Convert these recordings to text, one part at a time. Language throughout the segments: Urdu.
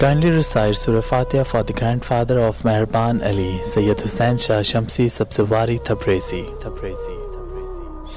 Kindly recite Surah Fatiha for the grandfather of Meherban Ali, Sayyid Hussain Shah Shamsi Sabzawari Tabrizi.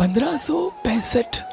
1565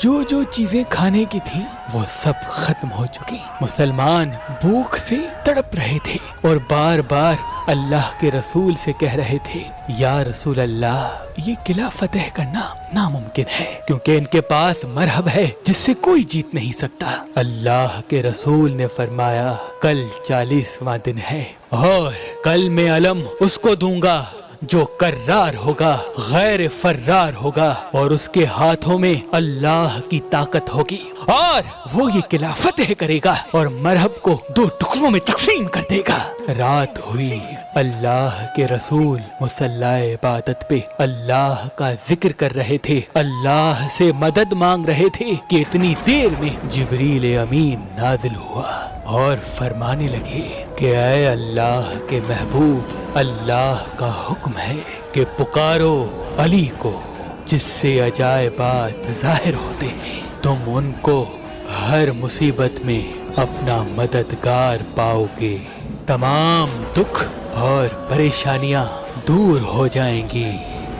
جو جو چیزیں کھانے کی تھیں وہ سب ختم ہو چکی۔ مسلمان بھوک سے تڑپ رہے تھے اور بار بار اللہ کے رسول سے کہہ رہے تھے، یا رسول اللہ، یہ قلعہ فتح کرنا ناممکن ہے کیونکہ ان کے پاس مرہب ہے جس سے کوئی جیت نہیں سکتا۔ اللہ کے رسول نے فرمایا، کل 40واں دن ہے اور کل میں علم اس کو دوں گا جو کرار ہوگا، غیر فرار ہوگا، اور اس کے ہاتھوں میں اللہ کی طاقت ہوگی اور وہ یہ قلعہ فتح کرے گا اور مرہب کو 2 ٹکڑوں میں تقسیم کر دے گا۔ رات ہوئی، اللہ کے رسول مصلی عبادت پہ اللہ کا ذکر کر رہے تھے، اللہ سے مدد مانگ رہے تھے کہ اتنی دیر میں جبریل امین نازل ہوا اور فرمانے لگے کہ اے اللہ کے محبوب، اللہ کا حکم ہے کہ پکارو علی کو جس سے عجائبات ظاہر ہوتے ہیں، تم ان کو ہر مصیبت میں اپنا مددگار پاؤ گے، تمام دکھ اور پریشانیاں دور ہو جائیں گی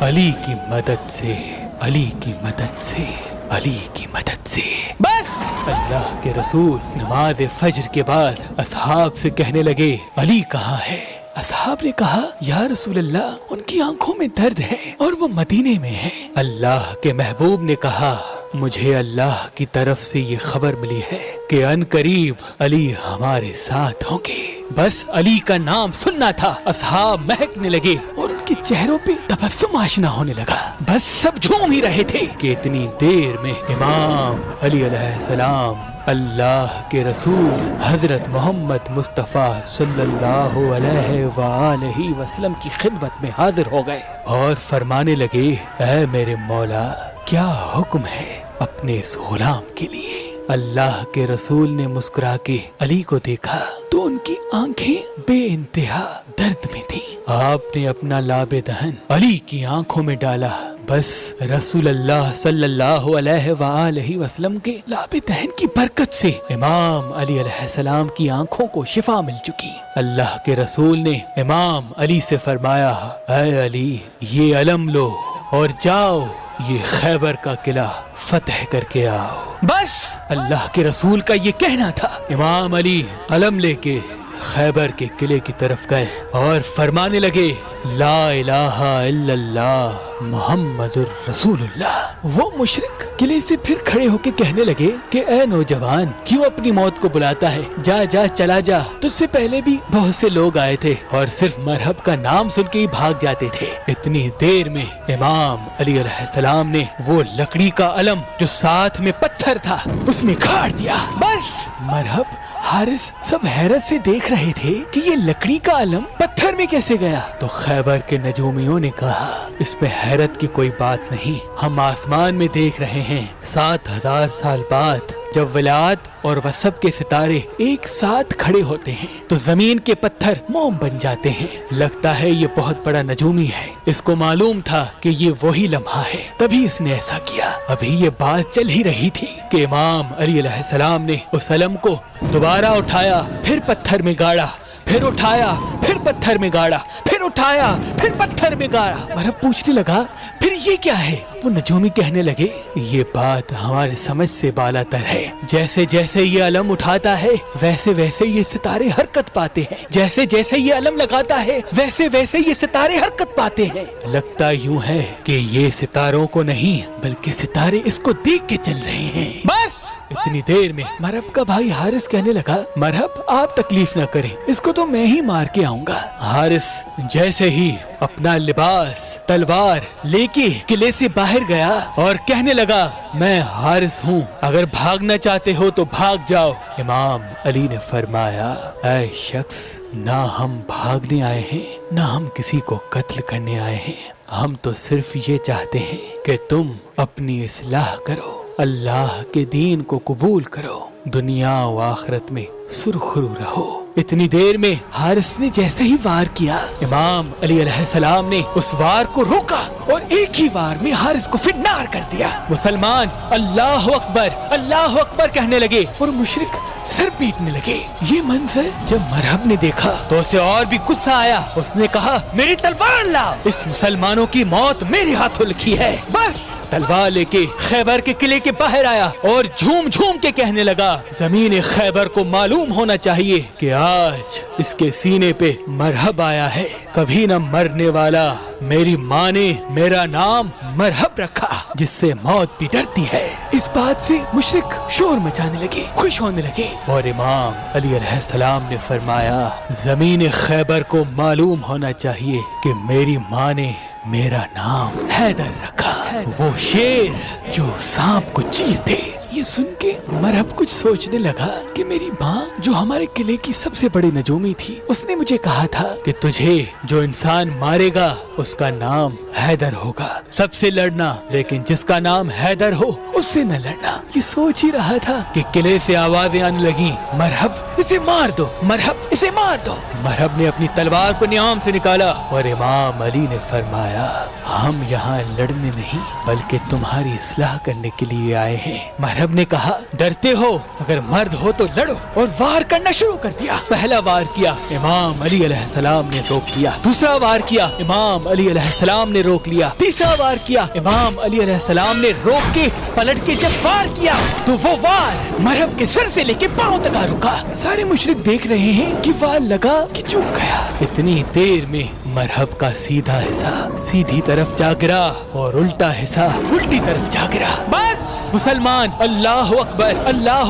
علی کی مدد سے، علی کی مدد سے، علی کی مدد سے۔ بس اللہ کے رسول نماز فجر کے بعد اصحاب سے کہنے لگے، علی کہاں ہے؟ اصحاب نے کہا، یا رسول اللہ، ان کی آنکھوں میں درد ہے اور وہ مدینے میں ہے۔ اللہ کے محبوب نے کہا، مجھے اللہ کی طرف سے یہ خبر ملی ہے کہ ان قریب علی ہمارے ساتھ ہوں گے۔ بس علی کا نام سننا تھا، اصحاب مہکنے لگے اور ان کے چہروں پہ تبسم آشنا ہونے لگا۔ بس سب جھوم ہی رہے تھے کہ اتنی دیر میں امام علی علیہ السلام اللہ کے رسول حضرت محمد مصطفیٰ صلی اللہ علیہ وآلہ وسلم کی خدمت میں حاضر ہو گئے اور فرمانے لگے، اے میرے مولا، کیا حکم ہے اپنے اس غلام کے لیے؟ اللہ کے رسول نے مسکرا کے علی کو دیکھا تو ان کی آنکھیں بے انتہا درد میں تھیں۔ آپ نے اپنا لاب دہن علی کی آنکھوں میں ڈالا، بس رسول اللہ صلی اللہ علیہ وآلہ وسلم کے لاب دہن کی برکت سے امام علی علیہ السلام کی آنکھوں کو شفا مل چکی۔ اللہ کے رسول نے امام علی سے فرمایا، اے علی، یہ علم لو اور جاؤ یہ خیبر کا قلعہ فتح کر کے آؤ۔ بس اللہ کے رسول کا یہ کہنا تھا۔ امام علی علم لے کے خیبر کے قلعے کی طرف گئے اور فرمانے لگے، لا الہ الا اللہ محمد الرسول اللہ۔ وہ مشرک قلعے سے پھر کھڑے ہو کے کہنے لگے کہ اے نوجوان، کیوں اپنی موت کو بلاتا ہے؟ جا جا چلا جا، تجھ سے پہلے بھی بہت سے لوگ آئے تھے اور صرف مرہب کا نام سن کے ہی بھاگ جاتے تھے۔ اتنی دیر میں امام علی علیہ السلام نے وہ لکڑی کا علم جو ساتھ میں پتھر تھا اس میں کھاڑ دیا۔ بس مرہب، حارث سب حیرت سے دیکھ رہے تھے کہ یہ لکڑی کا علم پتھر میں کیسے گیا۔ تو خیبر کے نجومیوں نے کہا، اس میں حیرت کی کوئی بات نہیں، ہم آسمان میں دیکھ رہے ہیں 7000 سال بعد جب ولاد اور وسب کے ستارے ایک ساتھ کھڑے ہوتے ہیں تو زمین کے پتھر موم بن جاتے ہیں۔ لگتا ہے یہ بہت بڑا نجومی ہے، اس کو معلوم تھا کہ یہ وہی لمحہ ہے، تبھی اس نے ایسا کیا۔ ابھی یہ بات چل ہی رہی تھی کہ امام علی علیہ السلام نے اس علم کو دوبارہ اٹھایا، پھر پتھر میں گاڑا، پھر اٹھایا، پھر پتھر میں گاڑا، پھر اٹھایا، پھر پتھر میں گاڑا۔ مرہب پوچھنے لگا، پھر یہ کیا ہے؟ وہ نجومی کہنے لگے، یہ بات ہمارے سمجھ سے بالا تر ہے۔ جیسے جیسے یہ علم اٹھاتا ہے ویسے ویسے یہ ستارے حرکت پاتے ہیں، جیسے جیسے یہ علم لگاتا ہے ویسے ویسے یہ ستارے حرکت پاتے ہیں۔ لگتا یوں ہے کہ یہ ستاروں کو نہیں بلکہ ستارے اس کو دیکھ کے چل رہے ہیں۔ بس اتنی دیر میں مرہب کا بھائی حارث کہنے لگا، مرہب آپ تکلیف نہ کریں، اس کو تو میں ہی مار کے آؤں گا۔ حارث جیسے ہی اپنا لباس تلوار لے کے قلعے سے باہر گیا اور کہنے لگا، میں حارث ہوں، اگر بھاگنا چاہتے ہو تو بھاگ جاؤ۔ امام علی نے فرمایا، اے شخص، نہ ہم بھاگنے آئے ہیں نہ ہم کسی کو قتل کرنے آئے ہیں، ہم تو صرف یہ چاہتے ہیں کہ تم اپنی اصلاح کرو، اللہ کے دین کو قبول کرو، دنیا و آخرت میں سرخرو رہو۔ اتنی دیر میں حارث نے جیسے ہی وار کیا، امام علی علیہ السلام نے اس وار کو روکا اور ایک ہی وار میں حارث کو فنار کر دیا۔ مسلمان اللہ اکبر کہنے لگے اور مشرک سر پیٹنے لگے۔ یہ منظر جب مرہب نے دیکھا تو اسے اور بھی غصہ آیا، اس نے کہا، میری تلوار لا، اس مسلمانوں کی موت میرے ہاتھوں لکھی ہے۔ بس تلوار لے کے خیبر کے قلعے کے باہر آیا اور جھوم جھوم کے کہنے لگا زمین خیبر کو معلوم ہونا چاہیے کہ آج اس کے سینے پہ مرحب آیا ہے، کبھی نہ مرنے والا۔ میری ماں نے میرا نام مرحب رکھا جس سے موت بھی ڈرتی ہے۔ اس بات سے مشرک شور مچانے لگے، خوش ہونے لگے، اور امام علی علیہ السلام نے فرمایا زمین خیبر کو معلوم ہونا چاہیے کہ میری ماں نے میرا نام حیدر رکھا، وہ شیر جو سانپ کو چیرتے۔ یہ سن کے مرحب کچھ سوچنے لگا کہ میری ماں جو ہمارے قلعے کی سب سے بڑی نجومی تھی، اس نے مجھے کہا تھا کہ تجھے جو انسان مارے گا اس کا نام حیدر ہوگا، سب سے لڑنا، لیکن جس کا نام حیدر ہو اس سے نہ لڑنا۔ یہ سوچ ہی رہا تھا کہ قلعے سے آوازیں آنے لگیں، مرحب اسے مار دو، مرحب اسے مار دو۔ مرحب نے اپنی تلوار کو نیام سے نکالا اور امام علی نے فرمایا ہم یہاں لڑنے نہیں بلکہ تمہاری اصلاح کرنے کے لیے آئے ہیں۔ مرحب نے کہا ڈرتے ہو، اگر مرد ہو تو لڑو، اور وار کرنا شروع کر دیا۔ پہلا وار کیا، امام علی علیہ السلام نے روک لیا۔ دوسرا وار کیا، امام علی علیہ السلام نے روک لیا۔ تیسرا وار کیا، امام علی علیہ السلام نے روک کے پلٹ کے جب وار کیا تو وہ وار مرحب کے سر سے لے کے پاؤں تک آ رکا۔ سارے مشرک دیکھ رہے ہیں کہ وار لگا کہ چوک گیا۔ اتنی دیر میں مرحب کا سیدھا حصہ سیدھی طرف جا گرا اور الٹا حصہ الٹی طرف جا گرا۔ بس مسلمان اللہ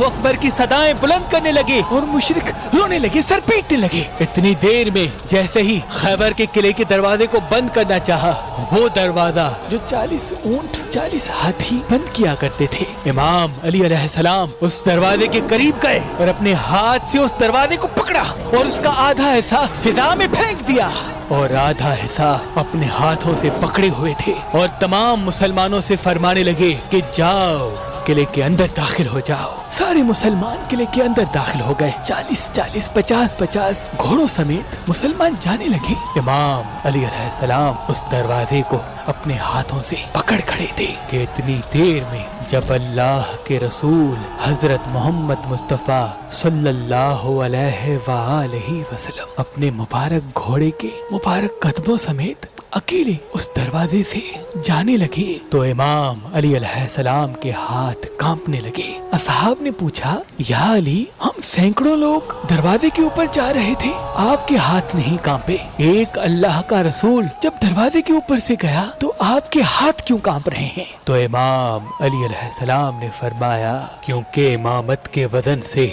اکبر کی صدائیں بلند کرنے لگے اور مشرک رونے لگے، سر پیٹنے لگے۔ اتنی دیر میں جیسے ہی خیبر کے قلعے کے دروازے کو بند کرنا چاہا، وہ دروازہ جو 40 اونٹ 40 ہاتھی بند کیا کرتے تھے، امام علی علیہ السلام اس دروازے کے قریب گئے اور اپنے ہاتھ سے اس دروازے کو پکڑا اور اس کا آدھا حصہ فضا میں پھینک دیا اور آدھا حصہ اپنے ہاتھوں سے پکڑے ہوئے تھے، اور تمام مسلمانوں سے فرمانے لگے کہ جاؤ قلعے کے اندر داخل ہو جاؤ۔ سارے مسلمان قلعے کے اندر داخل ہو گئے، 40 50 گھوڑوں سمیت مسلمان جانے لگے۔ امام علی علیہ السلام اس دروازے کو اپنے ہاتھوں سے پکڑ کھڑے تھے کہ اتنی دیر میں جب اللہ کے رسول حضرت محمد مصطفیٰ صلی اللہ علیہ وآلہ وسلم اپنے مبارک گھوڑے کے مبارک قدموں سمیت اکیلے اس دروازے سے جانے لگے تو امام علی علیہ السلام کے ہاتھ کانپنے لگے۔ اصحاب نے پوچھا یا علی، ہم سینکڑوں لوگ دروازے کے اوپر جا رہے تھے، آپ کے ہاتھ نہیں کانپے؟ ایک اللہ کا رسول جب دروازے کے اوپر سے گیا تو آپ کے ہاتھ کیوں کانپ رہے ہیں؟ تو امام علی علیہ السلام نے فرمایا کیونکہ امامت کے وزن سے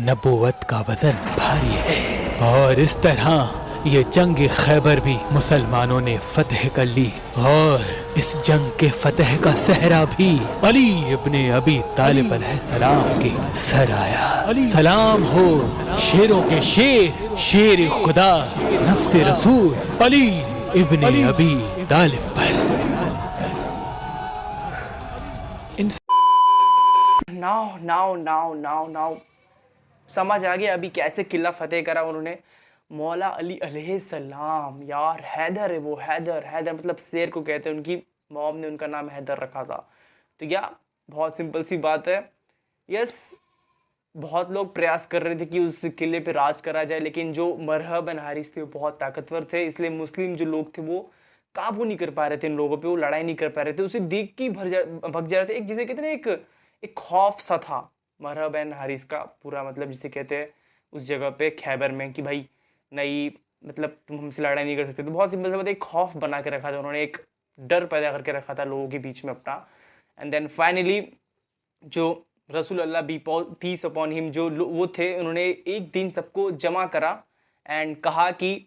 نبوت کا وزن بھاری ہے، اور اس طرح یہ جنگ خیبر بھی مسلمانوں نے فتح کر لی، اور اس جنگ کے فتح کا صحرا بھی علی ابن ابی طالب علیہ السلام کے سر آیا۔ سلام ہو شیروں کے شیر، شیر خدا نفس رسول علی ابن ابی طالب پر۔ ناؤ سمجھ آ گیا ابھی کیسے قلعہ فتح کرا انہوں نے؟ مولا علی علیہ السلام، یار حیدر ہے وہ، حیدر مطلب شیر کو کہتے ہیں، ان کی موم نے ان کا نام حیدر رکھا تھا۔ تو یا بہت سمپل سی بات ہے، یس بہت لوگ پریاس کر رہے تھے کہ اس قلعے پہ راج کرا جائے، لیکن جو مرحب بن حارث تھے وہ بہت طاقتور تھے، اس لیے مسلم جو لوگ تھے وہ قابو نہیں کر پا رہے تھے ان لوگوں پہ، وہ لڑائی نہیں کر پا رہے تھے، اسے دیکھ کے بھگ جا رہے تھے۔ ایک جسے کہتے ہیں ایک خوف سا تھا مرحب بن حارث کا، پورا مطلب جسے کہتے ہیں اس جگہ پہ خیبر میں کہ بھائی نہیں مطلب تم ہم سے لڑائی نہیں کر سکتے۔ تو بہت سمپل سی بات ہے، ایک خوف بنا کے رکھا تھا انہوں نے، ایک ڈر پیدا کر کے رکھا تھا لوگوں کے بیچ میں اپنا۔ اینڈ دین فائنلی جو رسول اللہ بی پیس اپون ہم جو وہ تھے، انہوں نے ایک دن سب کو جمع کرا اینڈ کہا کہ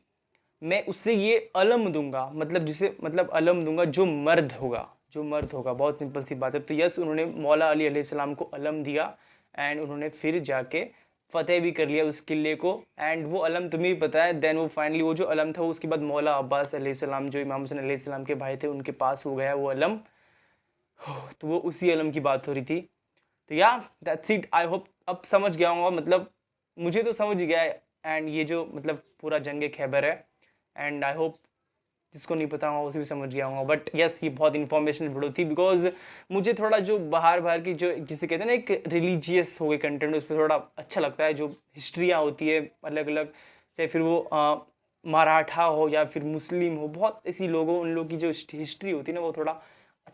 میں اس سے یہ علم دوں گا، مطلب علم دوں گا جو مرد ہوگا۔ بہت سمپل سی بات ہے۔ تو یس انہوں نے مولا علی علیہ السلام کو علم دیا اینڈ انہوں نے پھر جا کے فتح بھی کر لیا اس قلعے کو، اینڈ وہ علم تمہیں بھی پتہ ہے۔ دین وہ فائنلی وہ جو علم تھا وہ اس کے بعد مولا عباس علیہ السلام جو امام حسین علیہ السلام کے بھائی تھے ان کے پاس ہو گیا وہ علم، تو وہ اسی علم کی بات ہو رہی تھی۔ تو یا دیٹس اٹ، آئی ہوپ اب سمجھ گیا ہوں گا، مطلب مجھے تو سمجھ گیا ہے، اینڈ یہ جو مطلب پورا جنگ خیبر ہے، اینڈ آئی ہوپ جس کو نہیں پتا ہوگا اسے بھی سمجھ گیا ہوں گا۔ بٹ یس یہ بہت انفارمیشنل ویڈیو تھی، بیکاز مجھے تھوڑا جو باہر کی جو جسے کہتے ہیں نا ایک ریلیجیس ہو گئے کنٹینٹ، اس پہ تھوڑا اچھا لگتا ہے، جو ہسٹریاں ہوتی ہے الگ الگ، چاہے پھر وہ مراٹھا ہو یا پھر مسلم ہو، بہت ایسی لوگوں ان لوگوں کی جو ہسٹری ہوتی ہے نا وہ تھوڑا